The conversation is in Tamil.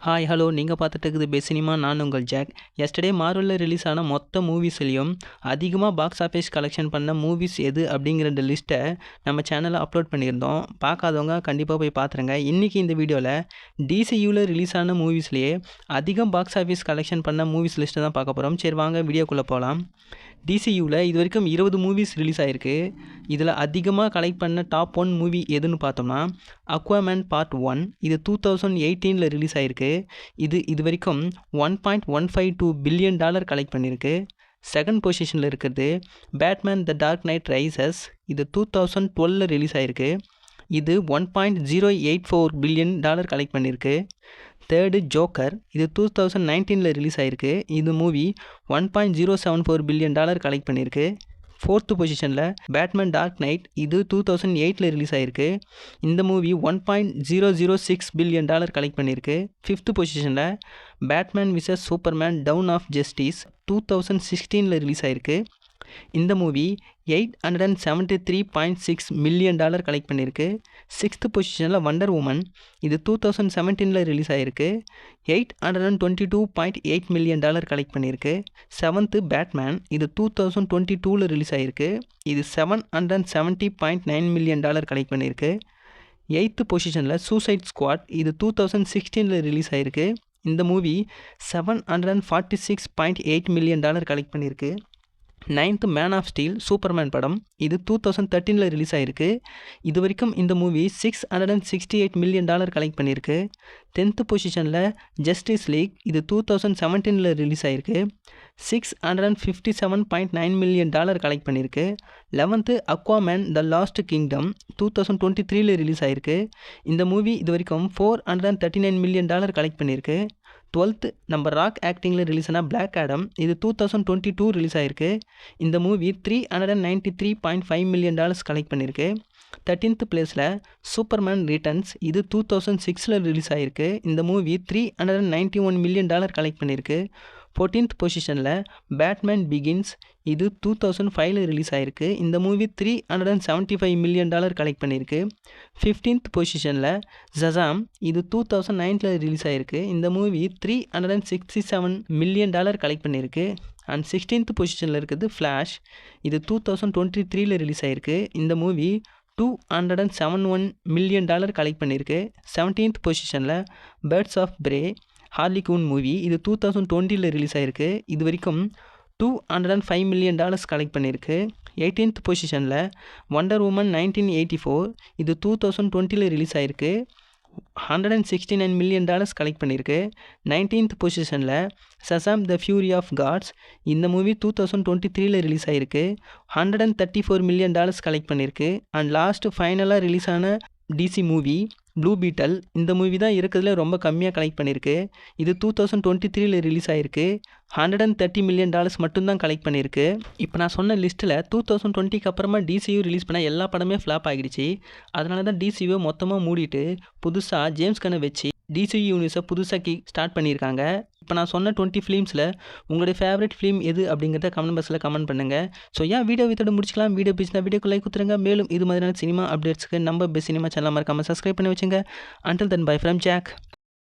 ஹாய் ஹலோ நீங்கள் பார்த்துட்டு இருக்குது பெஸ்ட் சினிமா. நான் உங்கள் ஜாக். எஸ்டர்டே மார்வலில் ரிலீஸ் ஆன மொத்த மூவிஸ்லையும் அதிகமாக பாக்ஸ் ஆஃபீஸ் கலெக்ஷன் பண்ண மூவிஸ் எது அப்படிங்கிற லிஸ்ட்டை நம்ம சேனலில் அப்லோட் பண்ணியிருந்தோம். பார்க்காதவங்க கண்டிப்பாக போய் பார்த்துருங்க. இன்றைக்கி இந்த வீடியோவில் டிசியூவில் ரிலீஸ் ஆன மூவிஸ்லேயே அதிகம் பாக்ஸ் ஆஃபீஸ் கலெக்ஷன் பண்ண மூவிஸ் லிஸ்ட்டை தான் பார்க்க போகிறோம். சரி வாங்க வீடியோக்குள்ளே போகலாம். டிசியூவில் இது வரைக்கும் 20 மூவிஸ் ரிலீஸ் ஆகிருக்கு. இதில் அதிகமாக கலெக்ட் பண்ண டாப் 1 மூவி எதுன்னு பார்த்தோம்னா அக்வாமேன் பார்ட் 1. இது 2018 ரிலீஸ் ஆகிருக்கு. இது வரைக்கும் $1.152 பில்லியன் கலெக்ட் பண்ணியிருக்கு. செகண்ட் பொசிஷனில் இருக்கிறது Batman the Dark Knight Rises. இது 2012 ரிலீஸ் ஆகிருக்கு. இது $1.084 பில்லியன் கலெக்ட் பண்ணியிருக்கு. Third Joker. இது 2019 ரிலீஸ் ஆகிருக்கு. இது மூவி $1.074 பில்லியன் கலெக்ட் பண்ணியிருக்கு. ஃபோர்த்து பொசிஷனில் பேட்மேன் டார்க் நைட். இது 2008 ரிலீஸ் ஆகிருக்கு. இந்த மூவி $1.006 பில்லியன் கலெக்ட் பண்ணியிருக்கு. ஃபிஃப்த்து பொசிஷனில் Batman versus Superman Dawn of Justice 2016 release ஆகிருக்கு. இந்த மூவி $873.6 மில்லியன் கலெக்ட் பண்ணியிருக்கு. சிக்ஸ்த்து பொசிஷனில் வண்டர் உமன். இது 2017 ரிலீஸ் ஆகிருக்கு. $822.8 மில்லியன் கலெக்ட் பண்ணியிருக்கு. Seventh Batman. இது 2022 ரிலீஸ் ஆகிருக்கு. இது $770.9 மில்லியன் கலெக்ட் பண்ணியிருக்கு. எயித்து பொசிஷனில் சூசைட் ஸ்குவாட். இது 2016 ரிலீஸ் ஆகிருக்கு. இந்த மூவி $746.8 மில்லியன் கலெக்ட் பண்ணியிருக்கு. Ninth Man of Steel Superman படம். இது 2013 ரிலீஸ் ஆகிருக்கு. இது வரைக்கும் இந்த மூவி $668 மில்லியன் கலெக்ட் பண்ணியிருக்கு. டென்த்து பொசிஷனில் ஜஸ்டிஸ் லீக். இது 2017 ரிலீஸ் ஆகிருக்கு. $657.9 மில்லியன் கலெக்ட் பண்ணியிருக்கு. Eleventh Aquaman the Lost Kingdom 2023 release ஆகிருக்கு. இந்த மூவி இது வரைக்கும் $439 மில்லியன் கலெக்ட் பண்ணியிருக்கு. டுவெல்த்து நம்ம ராக் ஆக்டிங்கில் ரிலீஸ் ஆன பிளாக் ஆடம். இது 2022 ரிலீஸ் ஆகிருக்கு. இந்த மூவி $393.5 மில்லியன் கலெக்ட் பண்ணியிருக்கு. 13th பிளேஸில் சூப்பர்மேன் ரிட்டர்ன்ஸ். இது 2006 ரிலீஸ் ஆகிருக்கு. இந்த மூவி $391 மில்லியன் கலெக்ட் பண்ணியிருக்கு. 14th பொசிஷனில் பேட்மேன் பிகின்ஸ். இது 2005 ரிலீஸ் ஆகிருக்கு. இந்த மூவி $375 மில்லியன் கலெக்ட் பண்ணியிருக்கு. 15th பொசிஷனில் ஷசாம். இது 2009 ரிலீஸ் ஆகிருக்கு. இந்த மூவி $367 மில்லியன் கலெக்ட் பண்ணியிருக்கு. அண்ட் 16th பொசிஷனில் இருக்குது ஃப்ளாஷ். இது 2023 ரிலீஸ் ஆகிருக்கு. இந்த மூவி $271 மில்லியன் கலெக்ட் பண்ணியிருக்கு. 17th பொசிஷனில் Birds of Prey Harley Quinn movie. இது 2020 ரிலீஸ் ஆகிருக்கு. இது வரைக்கும் $205 மில்லியன் கலெக்ட் பண்ணியிருக்கு. 18th பொசிஷனில் வண்டர் உமன் 1984. இது 2020 ரிலீஸ் ஆகிருக்கு. $169 மில்லியன் கலெக்ட் பண்ணியிருக்கு. 19th பொசிஷனில் Shazam the Fury of Gods. இந்த மூவி 2023 ரிலீஸ் ஆகிருக்கு. $134 மில்லியன் கலெக்ட் பண்ணியிருக்கு. அண்ட் லாஸ்ட் ஃபைனலாக ரிலீஸ் ஆன டிசி மூவி ப்ளூ பீட்டல். இந்த மூவி தான் இருக்கிறதுல ரொம்ப கம்மியாக கலெக்ட் பண்ணியிருக்கு. இது 2023 ரிலீஸ் ஆகிருக்கு. $130 மில்லியன் மட்டும்தான் கலெக்ட் பண்ணியிருக்கு. இப்போ நான் சொன்ன லிஸ்ட்டில் 2020க்கு அப்புறமா டிசியூ ரிலீஸ் பண்ண எல்லா படமே ஃப்ளாப் ஆகிடுச்சு. அதனால தான் டிசியூவை மொத்தமாக மூடிட்டு புதுசாக ஜேம்ஸ் கன்னை வச்சு டிசியூ யூனிவர்ஸை புதுசாக ஸ்டார்ட் பண்ணியிருக்காங்க. இப்போ நான் சொன்ன 20 ஃபிலிம்ஸில் உங்களுடைய ஃபேவரட் ஃபிலிம் எது அப்படிங்கிறத கமெண்ட் பாக்ஸில் கமெண்ட் பண்ணுங்கள். ஸோ வீடியோ வித்தோட முடிச்சிக்கலாம். வீடியோ பிடிச்சினா வீடியோக்கு லைக் கொடுத்துருங்க. மேலும் இது மாதிரியான சினிமா அப்டேட்ஸ்க்கு நம்ம பெஸ்ட் சினிமா சேனல் மறக்காமல் சப்ஸ்கிரைப் பண்ணி வச்சுங்க. Until then bye from jack.